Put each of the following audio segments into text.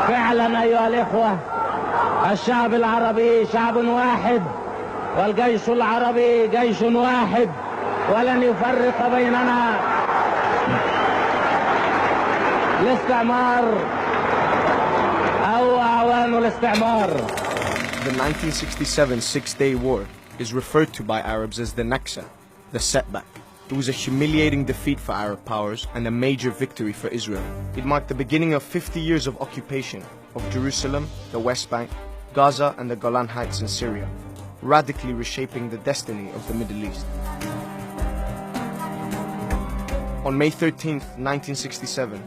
فعلا أيها الإخوة، الشعب العربي شعب واحد، والجيش العربي جيش واحد، ولن يفرق بيننا الاستعمار أو أعوان الاستعمار. The 1967 Six-Day War is referred to by Arabs as the Naksa, the setback. It was a humiliating defeat for Arab powers and a major victory for Israel. It marked the beginning of 50 years of occupation of Jerusalem, the West Bank, Gaza and the Golan Heights in Syria, radically reshaping the destiny of the Middle East. On May 13, 1967,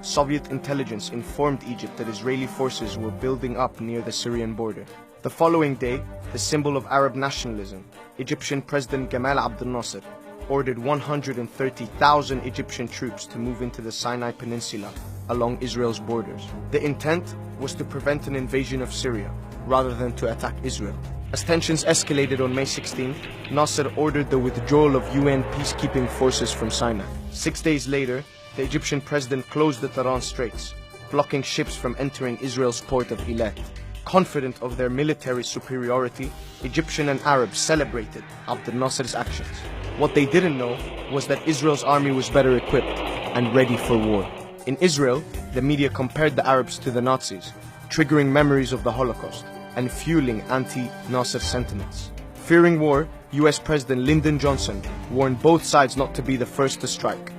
Soviet intelligence informed Egypt that Israeli forces were building up near the Syrian border. The following day, the symbol of Arab nationalism, Egyptian President Gamal Abdel Nasser, ordered 130,000 Egyptian troops to move into the Sinai Peninsula along Israel's borders. The intent was to prevent an invasion of Syria, rather than to attack Israel. As tensions escalated on May 16, Nasser ordered the withdrawal of UN peacekeeping forces from Sinai. 6 days later, the Egyptian president closed the Taran Straits, blocking ships from entering Israel's port of Eilat. Confident of their military superiority, Egyptian and Arabs celebrated Abdel Nasser's actions. What they didn't know was that Israel's army was better equipped and ready for war. In Israel, the media compared the Arabs to the Nazis, triggering memories of the Holocaust and fueling anti-Nasser sentiments. Fearing war, US President Lyndon Johnson warned both sides not to be the first to strike.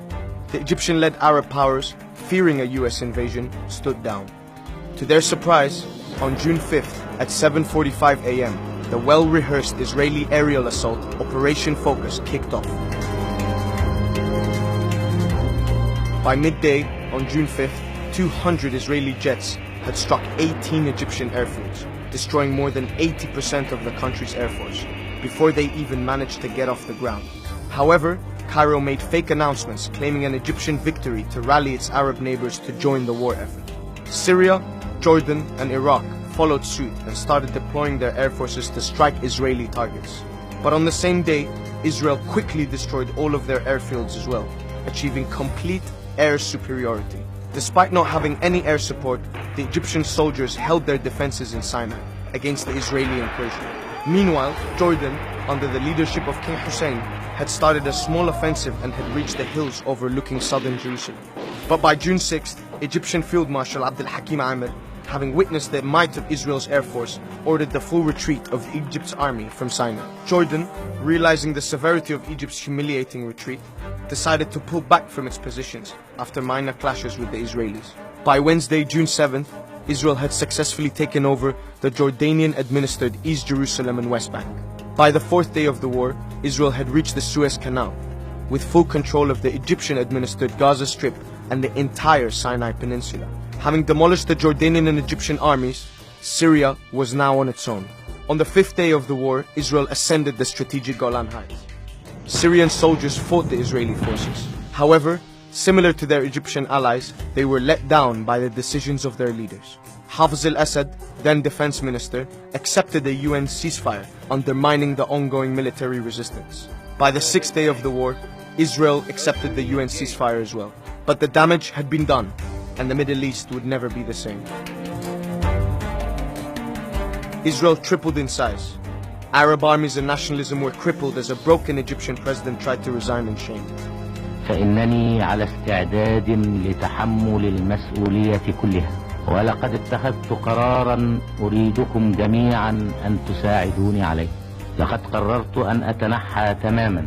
The Egyptian-led Arab powers, fearing a US invasion, stood down. To their surprise, on June 5th at 7:45 a.m., the well-rehearsed Israeli aerial assault Operation Focus kicked off. By midday on June 5th, 200 Israeli jets had struck 18 Egyptian airfields, destroying more than 80% of the country's air force, before they even managed to get off the ground. However, Cairo made fake announcements claiming an Egyptian victory to rally its Arab neighbors to join the war effort. Syria, Jordan, and Iraq followed suit and started deploying their air forces to strike Israeli targets. But on the same day, Israel quickly destroyed all of their airfields as well, achieving complete air superiority. Despite not having any air support, the Egyptian soldiers held their defenses in Sinai against the Israeli incursion. Meanwhile, Jordan, under the leadership of King Hussein, had started a small offensive and had reached the hills overlooking southern Jerusalem. But by June 6th, Egyptian Field Marshal Abdel Hakim Amir, having witnessed the might of Israel's air force, ordered the full retreat of Egypt's army from Sinai. Jordan, realizing the severity of Egypt's humiliating retreat, decided to pull back from its positions after minor clashes with the Israelis. By Wednesday, June 7th, Israel had successfully taken over the Jordanian-administered East Jerusalem and West Bank. By the fourth day of the war, Israel had reached the Suez Canal, with full control of the Egyptian-administered Gaza Strip and the entire Sinai Peninsula. Having demolished the Jordanian and Egyptian armies, Syria was now on its own. On the fifth day of the war, Israel ascended the strategic Golan Heights. Syrian soldiers fought the Israeli forces. However, similar to their Egyptian allies, they were let down by the decisions of their leaders. Hafez al-Assad, then defense minister, accepted a UN ceasefire, undermining the ongoing military resistance. By the sixth day of the war, Israel accepted the UN ceasefire as well. But the damage had been done, and the Middle East would never be the same. Israel tripled in size. Arab armies and nationalism were crippled as a broken Egyptian president tried to resign in shame. فإنني على استعداد لتحمل المسؤولية كلها، ولقد اتخذت قراراً أريدكم جميعاً أن تساعدوني عليه. لقد قررت أن أتنحى تماماً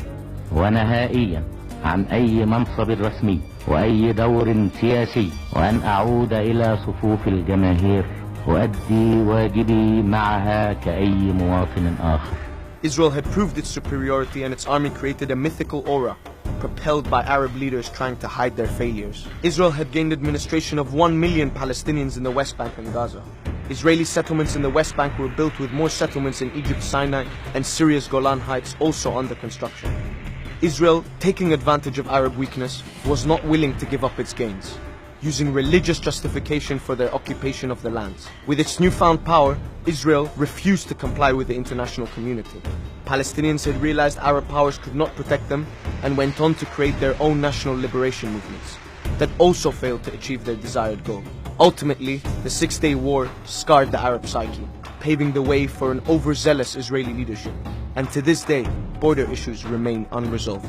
ونهائياً عن أي منصب رسمي وأي دور سياسي، وأن أعود إلى صفوف الجماهير وأدي واجبي معها كأي مواطن آخر. Israel had proved its superiority and its army created a mythical aura, propelled by Arab leaders trying to hide their failures. Israel had gained administration of 1 million Palestinians in the West Bank and Gaza. Israeli settlements in the West Bank were built with more settlements in Egypt's Sinai and Syria's Golan Heights also under construction. Israel, taking advantage of Arab weakness, was not willing to give up its gains, using religious justification for their occupation of the lands. With its newfound power, Israel refused to comply with the international community. Palestinians had realized Arab powers could not protect them and went on to create their own national liberation movements that also failed to achieve their desired goal. Ultimately, the Six-Day War scarred the Arab psyche, paving the way for an overzealous Israeli leadership. And to this day, border issues remain unresolved.